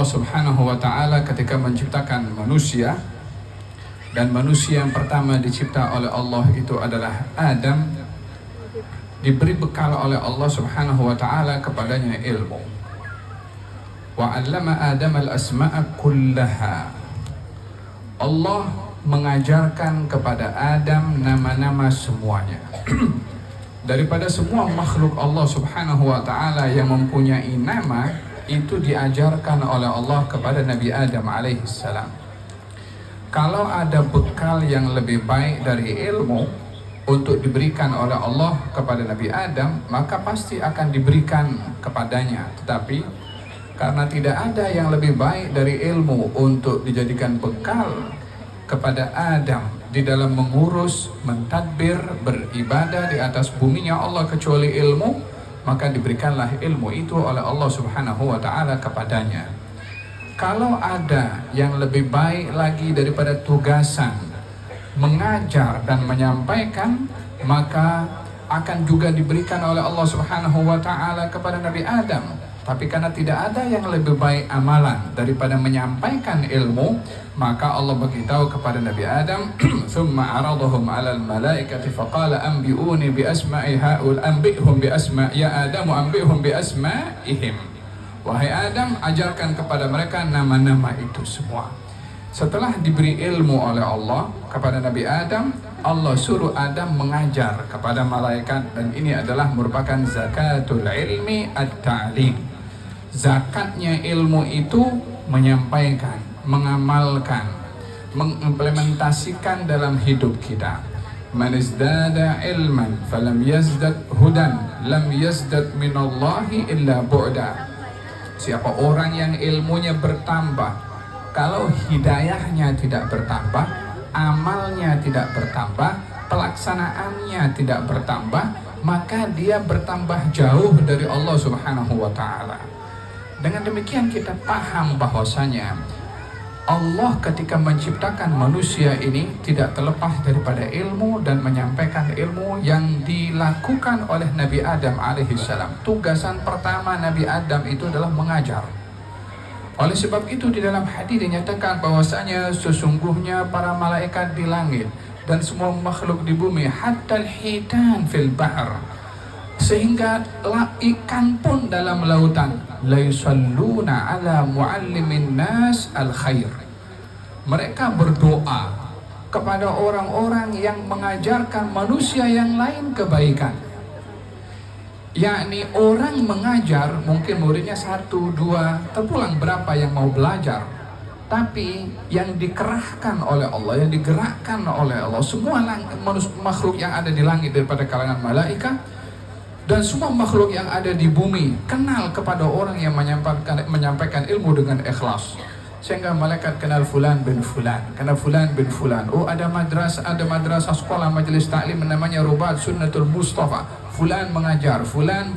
Allah Subhanahu wa ta'ala ketika menciptakan manusia, dan manusia yang pertama dicipta oleh Allah itu adalah Adam, diberi bekal oleh Allah Subhanahu wa ta'ala kepadanya ilmu. Wa 'allama Adam al-asma'a kullaha. Allah mengajarkan kepada Adam nama-nama semuanya. Daripada semua makhluk Allah Subhanahu wa ta'ala yang mempunyai nama, itu diajarkan oleh Allah kepada Nabi Adam alaihissalam. Kalau ada bekal yang lebih baik dari ilmu untuk diberikan oleh Allah kepada Nabi Adam, maka pasti akan diberikan kepadanya. Tetapi karena tidak ada yang lebih baik dari ilmu untuk dijadikan bekal kepada Adam di dalam mengurus, mentadbir, beribadah di atas buminya Allah kecuali ilmu, maka diberikanlah ilmu itu oleh Allah Subhanahu wa ta'ala kepadanya. Kalau ada yang lebih baik lagi daripada tugasan mengajar dan menyampaikan, maka akan juga diberikan oleh Allah Subhanahu wa ta'ala kepada Nabi Adam. Tapi karena tidak ada yang lebih baik amalan daripada menyampaikan ilmu, maka Allah beritahu kepada Nabi Adam, "Tsumma 'aradahum 'alal malaikati faqala anbi'uni bi asma'i haul anbi'hum bi asma' ya Adam anbi'hum bi asma'ihim." Wahai Adam, ajarkan kepada mereka nama-nama itu semua. Setelah diberi ilmu oleh Allah kepada Nabi Adam, Allah suruh Adam mengajar kepada malaikat, dan ini adalah merupakan zakatul ilmi at-ta'lim. Zakatnya ilmu itu menyampaikan, mengamalkan, mengimplementasikan dalam hidup kita. Man izdada ilman falam yazdad hudan lam yazdad minallahi illa bu'da. Siapa orang yang ilmunya bertambah, kalau hidayahnya tidak bertambah, amalnya tidak bertambah, pelaksanaannya tidak bertambah, maka dia bertambah jauh dari Allah Subhanahu wa ta'ala. Dengan demikian kita paham bahwasanya Allah ketika menciptakan manusia ini tidak terlepas daripada ilmu dan menyampaikan ilmu yang dilakukan oleh Nabi Adam alaihissalam. Tugasan pertama Nabi Adam itu adalah mengajar. Oleh sebab itu di dalam hadis dinyatakan bahwasanya sesungguhnya para malaikat di langit dan semua makhluk di bumi, hatta al-hitan fil bahr, sehingga ikan pun dalam lautan, la yusalluna ala muallimin nas al khair. Mereka berdoa kepada orang-orang yang mengajarkan manusia yang lain kebaikan. Yakni orang mengajar, mungkin muridnya 1, 2, terpulang berapa yang mau belajar. Tapi yang dikerahkan oleh Allah, yang digerakkan oleh Allah, semua makhluk yang ada di langit daripada kalangan malaikat dan semua makhluk yang ada di bumi kenal kepada orang yang menyampaikan ilmu dengan ikhlas. Sehingga malaikat kenal fulan bin fulan, kenal fulan bin fulan. Oh, ada madrasah sekolah majelis taklim namanya Rubat Sunnatul Mustafa. Fulan mengajar, fulan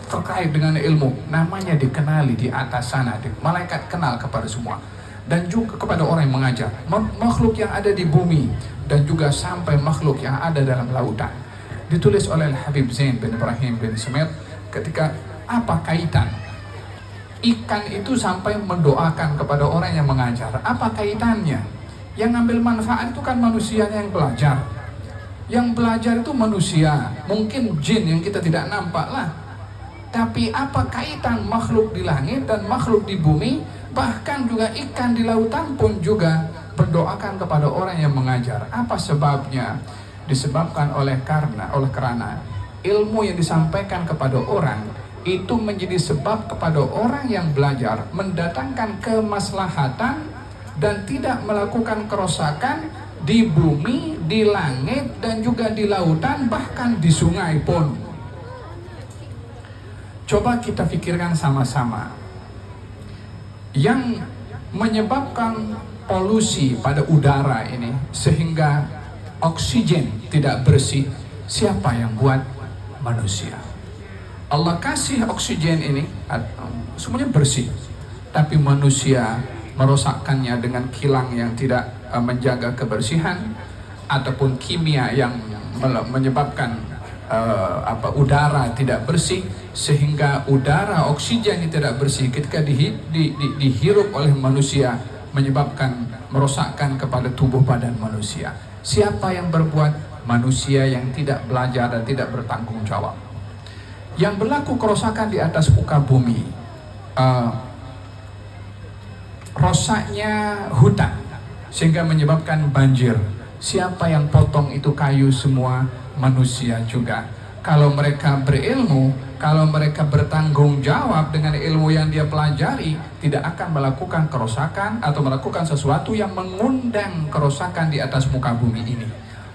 terkait dengan ilmu, namanya dikenali di atas sana. Malaikat kenal kepada semua dan juga kepada orang yang mengajar, makhluk yang ada di bumi dan juga sampai makhluk yang ada dalam lautan. Ditulis oleh Habib Zain bin Ibrahim bin Smith ketika apa kaitan ikan itu sampai mendoakan kepada orang yang mengajar. Apa kaitannya? Yang ngambil manfaat itu kan manusia yang belajar. Yang belajar itu manusia, mungkin jin yang kita tidak nampak lah. Tapi apa kaitan makhluk di langit dan makhluk di bumi, bahkan juga ikan di lautan pun juga berdoakan kepada orang yang mengajar. Apa sebabnya? Disebabkan oleh karena ilmu yang disampaikan kepada orang itu menjadi sebab kepada orang yang belajar mendatangkan kemaslahatan dan tidak melakukan kerusakan di bumi, di langit dan juga di lautan, bahkan di sungai pun. Coba kita pikirkan sama-sama. Yang menyebabkan polusi pada udara ini sehingga oksigen tidak bersih, siapa yang buat? Manusia. Allah kasih oksigen ini semuanya bersih, tapi manusia merosakkannya dengan kilang yang tidak menjaga kebersihan ataupun kimia yang menyebabkan udara tidak bersih, sehingga udara oksigen yang tidak bersih ketika dihirup oleh manusia menyebabkan merosakkan kepada tubuh badan manusia. Siapa yang berbuat? Manusia yang tidak belajar dan tidak bertanggung jawab. Yang berlaku kerusakan di atas muka bumi, rosaknya hutan sehingga menyebabkan banjir. Siapa yang potong itu kayu semua? Manusia juga. Kalau mereka berilmu, kalau mereka bertanggung jawab dengan ilmu yang dia pelajari, tidak akan melakukan kerusakan atau melakukan sesuatu yang mengundang kerusakan di atas muka bumi ini.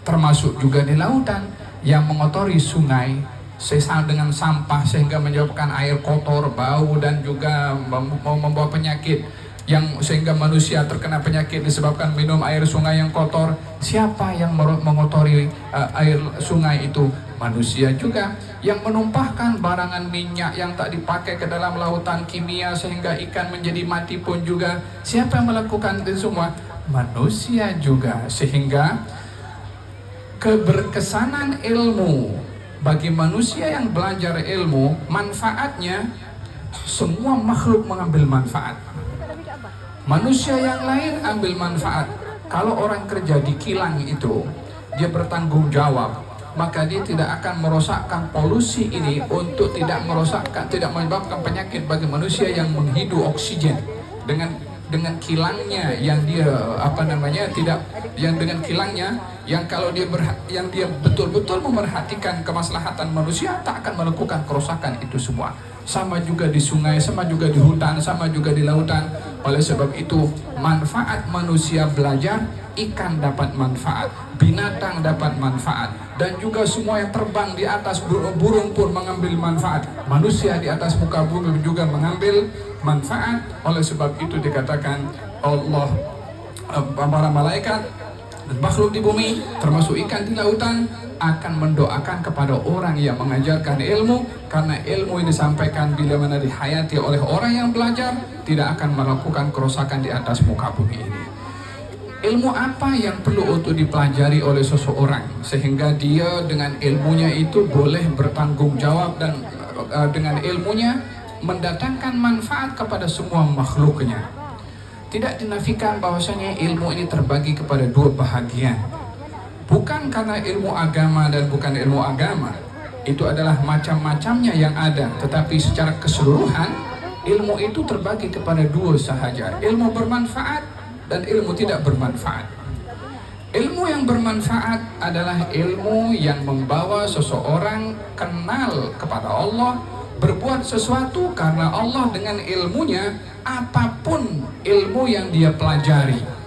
Termasuk juga di lautan yang mengotori sungai sesal dengan sampah sehingga menyebabkan air kotor, bau, dan juga membawa penyakit, yang sehingga manusia terkena penyakit disebabkan minum air sungai yang kotor. Siapa yang mengotori air sungai itu? Manusia juga. Yang menumpahkan barangan minyak yang tak dipakai ke dalam lautan kimia sehingga ikan menjadi mati pun juga. Siapa yang melakukan itu semua? Manusia juga. Sehingga keberkesanan ilmu bagi manusia yang belajar ilmu, manfaatnya semua makhluk mengambil manfaat. Manusia yang lain ambil manfaat. Kalau orang kerja di kilang itu, dia bertanggung jawab, maka dia tidak akan merosakkan polusi ini untuk tidak menyebabkan penyakit bagi manusia yang menghidup oksigen dengan kilangnya yang dia dengan kilangnya yang kalau dia betul-betul memerhatikan kemaslahatan manusia, tak akan melakukan kerusakan itu semua. Sama juga di sungai, sama juga di hutan, sama juga di lautan. Oleh sebab itu, manfaat manusia belajar, ikan dapat manfaat, binatang dapat manfaat, dan juga semua yang terbang di atas, burung pun mengambil manfaat. Manusia di atas muka bumi juga mengambil manfaat. Oleh sebab itu dikatakan Allah, para malaikat dan makhluk di bumi, termasuk ikan di lautan, akan mendoakan kepada orang yang mengajarkan ilmu, karena ilmu yang disampaikan bila mana dihayati oleh orang yang belajar, tidak akan melakukan kerusakan di atas muka bumi ini. Ilmu apa yang perlu untuk dipelajari oleh seseorang sehingga dia dengan ilmunya itu boleh bertanggung jawab dan dengan ilmunya mendatangkan manfaat kepada semua makhluknya? Tidak dinafikan bahwasanya ilmu ini terbagi kepada dua bahagian. Bukan karena ilmu agama dan bukan ilmu agama, itu adalah macam-macamnya yang ada, tetapi secara keseluruhan ilmu itu terbagi kepada dua sahaja, ilmu bermanfaat dan ilmu tidak bermanfaat. Ilmu yang bermanfaat adalah ilmu yang membawa seseorang kenal kepada Allah, berbuat sesuatu karena Allah dengan ilmunya, apapun ilmu yang dia pelajari.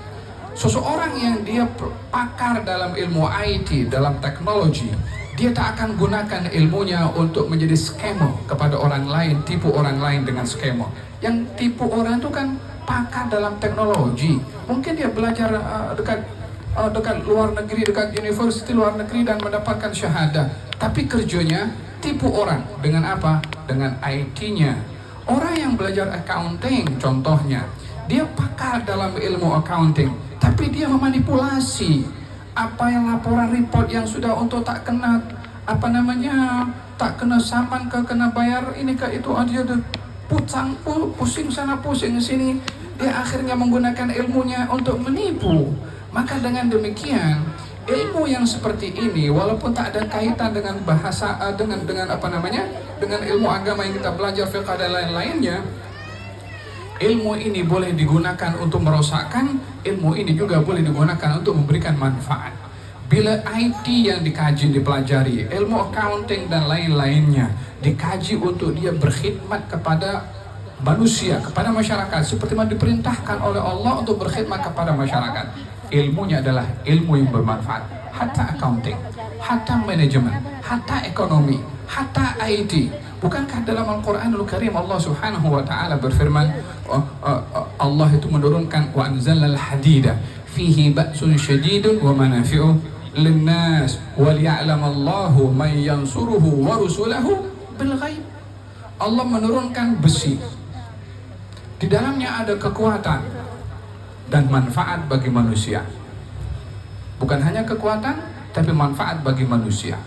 Seseorang yang dia pakar dalam ilmu IT, dalam teknologi, dia tak akan gunakan ilmunya untuk menjadi skema kepada orang lain, tipu orang lain dengan skema. Yang tipu orang itu kan pakar dalam teknologi. Mungkin dia belajar dekat luar negeri, dekat university luar negeri dan mendapatkan syahadah. Tapi kerjanya tipu orang dengan apa? Dengan IT-nya. Orang yang belajar accounting contohnya, dia pakar dalam ilmu accounting, tapi dia memanipulasi apa yang laporan report yang sudah untuk tak kena tak kena saman ke kena bayar ini ke itu, dia pusing sana pusing sini, dia akhirnya menggunakan ilmunya untuk menipu. Maka dengan demikian ilmu yang seperti ini walaupun tak ada kaitan dengan bahasa dengan ilmu agama yang kita belajar fiqh dan lain-lainnya, ilmu ini boleh digunakan untuk merosakkan, ilmu ini juga boleh digunakan untuk memberikan manfaat. Bila IT yang dikaji, dipelajari, ilmu accounting dan lain-lainnya dikaji untuk dia berkhidmat kepada manusia, kepada masyarakat, seperti yang diperintahkan oleh Allah untuk berkhidmat kepada masyarakat, ilmunya adalah ilmu yang bermanfaat. Hatta accounting, hatta manajemen, hatta ekonomi, hatta IT. Bukankah dalam Al-Quranul Karim Allah Subhanahu wa Ta'ala berfirman, Allah itu menurunkan wa anzalal hadida fihi ba'sun syadidun wa manafi'u linnas wa liya'lamallahu man yansuruhu wa rusulahu bil ghaib. Allah menurunkan besi, di dalamnya ada kekuatan dan manfaat bagi manusia. Bukan hanya kekuatan, tapi manfaat bagi manusia.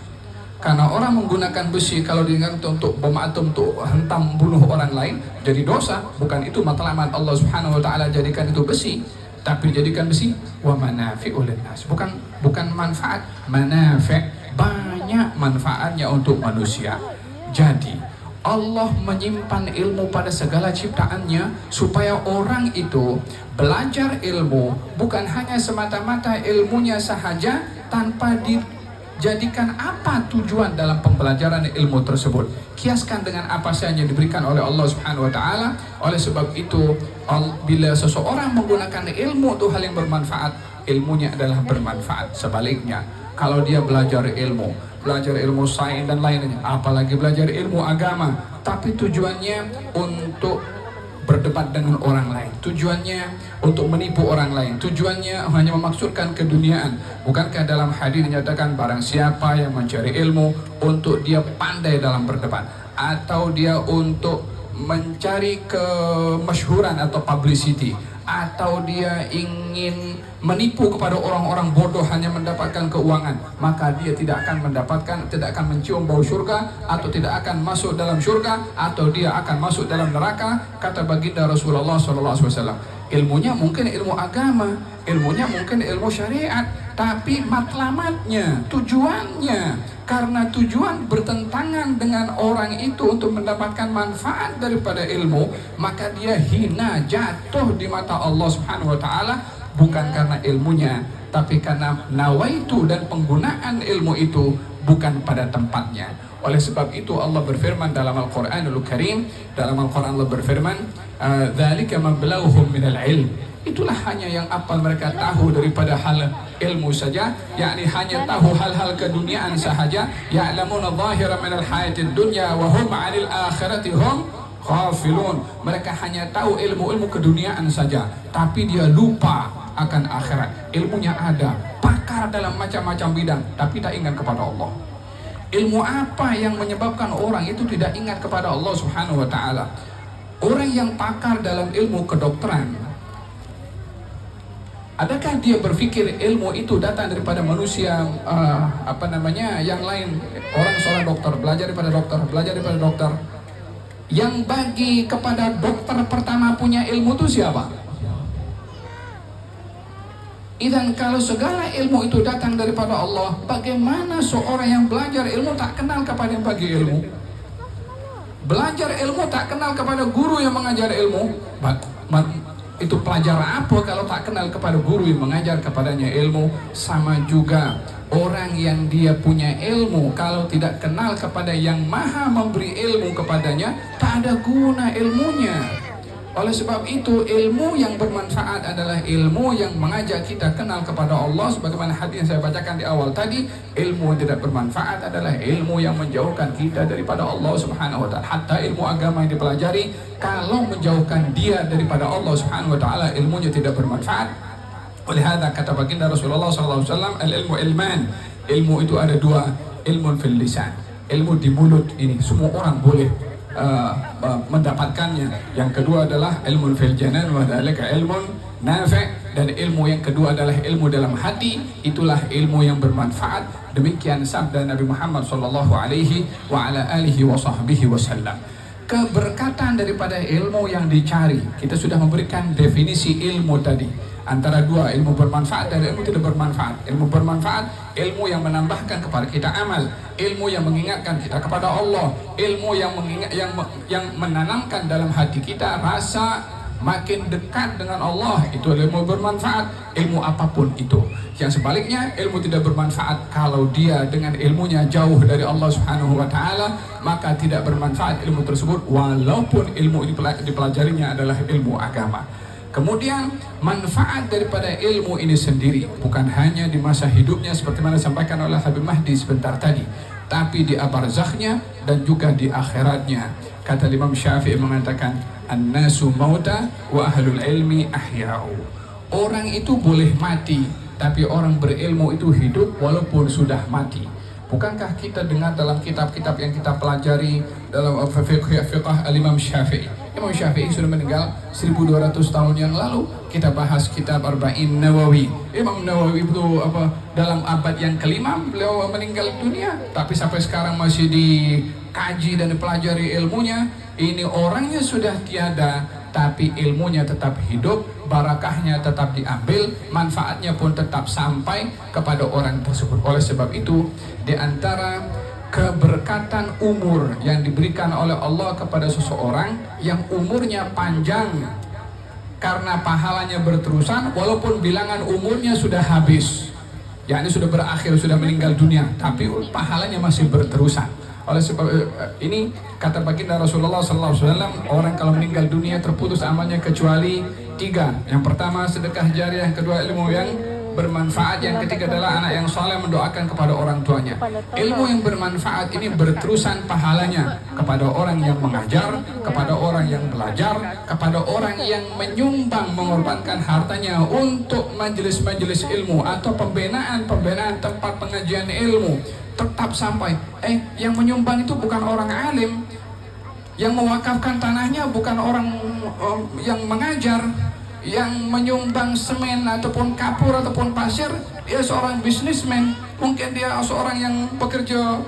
Karena orang menggunakan besi kalau diingat untuk bom atom untuk hentam bunuh orang lain jadi dosa. Bukan itu matlamat Allah Subhanahu wa taala jadikan itu besi, tapi jadikan besi wa manafi'ul linnas. Bukan manfaat, manafi', banyak manfaatnya untuk manusia. Jadi Allah menyimpan ilmu pada segala ciptaannya supaya orang itu belajar ilmu bukan hanya semata-mata ilmunya sahaja tanpa dijadikan apa tujuan dalam pembelajaran ilmu tersebut. Kiaskan dengan apa saja yang diberikan oleh Allah Subhanahu wa taala. Oleh sebab itu, bila seseorang menggunakan ilmu untuk hal yang bermanfaat, ilmunya adalah bermanfaat. Sebaliknya, kalau dia belajar ilmu sains dan lainnya, apalagi belajar ilmu agama, tapi tujuannya untuk berdebat dengan orang lain, tujuannya untuk menipu orang lain, tujuannya hanya memaksudkan keduniaan. Bukankah dalam hadis dinyatakan barang siapa yang mencari ilmu untuk dia pandai dalam berdebat, atau dia untuk mencari kemasyhuran atau publicity, atau dia ingin menipu kepada orang-orang bodoh hanya mendapatkan keuangan, maka dia tidak akan mencium bau surga, atau tidak akan masuk dalam surga, atau dia akan masuk dalam neraka. Kata baginda Rasulullah SAW, ilmunya mungkin ilmu agama, ilmunya mungkin ilmu syariat, tapi matlamatnya, tujuannya, karena tujuan bertentangan dengan orang itu untuk mendapatkan manfaat daripada ilmu, maka dia hina, jatuh di mata Allah Subhanahu wa taala, bukan karena ilmunya, tapi karena nawaitu dan penggunaan ilmu itu bukan pada tempatnya. Oleh sebab itu Allah berfirman dalam Al-Quranul Karim, dalam Al-Quran Allah berfirman, "Dzalika mablaghuhum minal ilm." Itulah hanya yang apa mereka tahu daripada hal ilmu saja, yakni hanya tahu hal-hal keduniaan sahaja. Ya'lamuna dhahiran minal hayatid dunya wa hum 'anil akhirati hum ghafilun. Mereka hanya tahu ilmu-ilmu keduniaan saja, tapi dia lupa akan akhirat. Ilmunya ada, pakar dalam macam-macam bidang, tapi tak ingat kepada Allah. Ilmu apa yang menyebabkan orang itu tidak ingat kepada Allah Subhanahu wa taala? Orang yang pakar dalam ilmu kedokteran, adakah dia berpikir ilmu itu datang daripada manusia yang lain? Orang seorang dokter, belajar daripada dokter. Yang bagi kepada dokter pertama punya ilmu itu siapa? Dan kalau segala ilmu itu datang daripada Allah, bagaimana seorang yang belajar ilmu tak kenal kepada yang bagi ilmu? Belajar ilmu tak kenal kepada guru yang mengajar ilmu, itu pelajar apa kalau tak kenal kepada guru yang mengajar kepadanya ilmu? Sama juga orang yang dia punya ilmu, kalau tidak kenal kepada yang maha memberi ilmu kepadanya, tak ada guna ilmunya. Oleh sebab itu, ilmu yang bermanfaat adalah ilmu yang mengajak kita kenal kepada Allah. Sebagaimana hadis yang saya bacakan di awal tadi, ilmu yang tidak bermanfaat adalah ilmu yang menjauhkan kita daripada Allah Subhanahu wa taala. Hatta ilmu agama yang dipelajari, kalau menjauhkan dia daripada Allah Subhanahu wa taala, ilmunya tidak bermanfaat. Oleh hadza kata baginda Rasulullah SAW, al-ilmu ilman. Ilmu itu ada dua, ilmun fil lisan, ilmu di mulut ini semua orang boleh mendapatkannya. Yang kedua adalah ilmu fil janan wa dzalika ilmun nafi', dan ilmu yang kedua adalah ilmu dalam hati, itulah ilmu yang bermanfaat. Demikian sabda Nabi Muhammad sallallahu alaihi wa ala alihi wa sahbihi wasallam. Keberkatan daripada ilmu yang dicari, kita sudah memberikan definisi ilmu tadi, antara dua, ilmu bermanfaat dan ilmu tidak bermanfaat. Ilmu bermanfaat, ilmu yang menambahkan kepada kita amal, ilmu yang mengingatkan kita kepada Allah, ilmu yang menanamkan dalam hati kita rasa makin dekat dengan Allah, itu ilmu bermanfaat. Ilmu apapun itu. Yang sebaliknya, ilmu tidak bermanfaat kalau dia dengan ilmunya jauh dari Allah Subhanahu wa taala, maka tidak bermanfaat ilmu tersebut walaupun ilmu dipelajarinya adalah ilmu agama. Kemudian manfaat daripada ilmu ini sendiri bukan hanya di masa hidupnya seperti mana disampaikan oleh Habib Mahdi sebentar tadi, tapi di barzakhnya dan juga di akhiratnya. Kata Imam Syafi'i mengatakan, an-nasu mauta wa ahlul ilmi ahya'u. Orang itu boleh mati, tapi orang berilmu itu hidup walaupun sudah mati. Bukankah kita dengar dalam kitab-kitab yang kita pelajari dalam fiqh al-Imam Syafi'i, Imam Syafi'i sudah meninggal 1200 tahun yang lalu. Kita bahas kitab Arba'in Nawawi. Imam Nawawi itu dalam abad yang kelima beliau meninggal dunia, tapi sampai sekarang masih dikaji dan dipelajari ilmunya. Ini orangnya sudah tiada, tapi ilmunya tetap hidup, barakahnya tetap diambil, manfaatnya pun tetap sampai kepada orang tersebut. Oleh sebab itu, di antara keberkatan umur yang diberikan oleh Allah kepada seseorang yang umurnya panjang karena pahalanya berterusan walaupun bilangan umurnya sudah habis, yakni sudah berakhir, sudah meninggal dunia, tapi pahalanya masih berterusan. Oleh sebab ini kata baginda Rasulullah SAW, orang kalau meninggal dunia terputus amalnya kecuali 3. Yang pertama sedekah jariah, yang kedua ilmu yang bermanfaat, yang ketiga adalah anak yang saleh mendoakan kepada orang tuanya. Ilmu yang bermanfaat ini berterusan pahalanya kepada orang yang mengajar, kepada orang yang belajar, kepada orang yang menyumbang, mengorbankan hartanya untuk majelis-majelis ilmu atau pembinaan tempat pengajian ilmu, tetap sampai. Yang menyumbang itu bukan orang alim, yang mewakafkan tanahnya bukan orang yang mengajar, yang menyumbang semen ataupun kapur ataupun pasir dia seorang bisnismen, mungkin dia seorang yang pekerja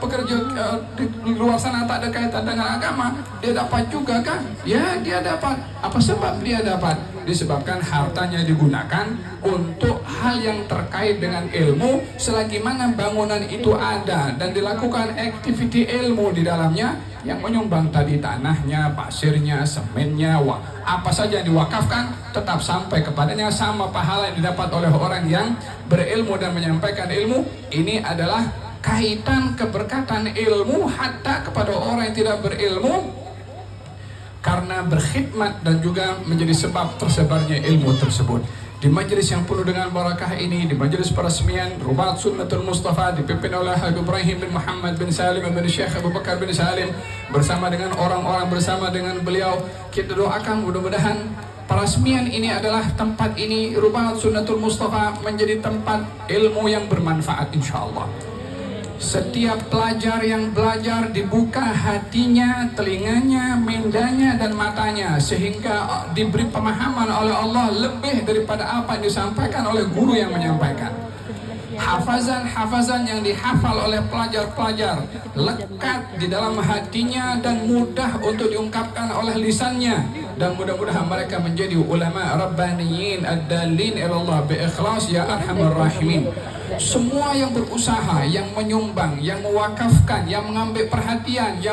di luar sana tak ada kaitan dengan agama, dia dapat juga kan? Ya, dia dapat. Apa sebab dia dapat? Disebabkan hartanya digunakan untuk hal yang terkait dengan ilmu, selagi mana bangunan itu ada dan dilakukan aktiviti ilmu di dalamnya. Yang menyumbang tadi tanahnya, pasirnya, semennya, apa saja yang diwakafkan tetap sampai kepadanya, sama pahala yang didapat oleh orang yang berilmu dan menyampaikan ilmu. Ini adalah kaitan keberkatan ilmu hatta kepada orang yang tidak berilmu, karena berkhidmat dan juga menjadi sebab tersebarnya ilmu tersebut. Di majelis yang penuh dengan barakah ini, di majelis peresmian Rubat Sunnatul Mustafa dipimpin oleh Habib Ibrahim bin Muhammad bin Salim bin Syekh Abu Bakar bin Salim, bersama dengan orang-orang bersama dengan beliau, kita doakan mudah-mudahan peresmian ini adalah tempat ini, Rubat Sunnatul Mustafa, menjadi tempat ilmu yang bermanfaat insyaallah. Setiap pelajar yang belajar dibuka hatinya, telinganya, mindanya dan matanya, sehingga diberi pemahaman oleh Allah lebih daripada apa yang disampaikan oleh guru yang menyampaikan. Hafazan-hafazan yang dihafal oleh pelajar-pelajar lekat di dalam hatinya dan mudah untuk diungkapkan oleh lisannya, dan mudah-mudahan mereka menjadi ulama rabbaniyin ad-dalin ilallah bi ikhlas ya arhamar rahimin. Semua yang berusaha, yang menyumbang, yang mewakafkan, yang mengambil perhatian, yang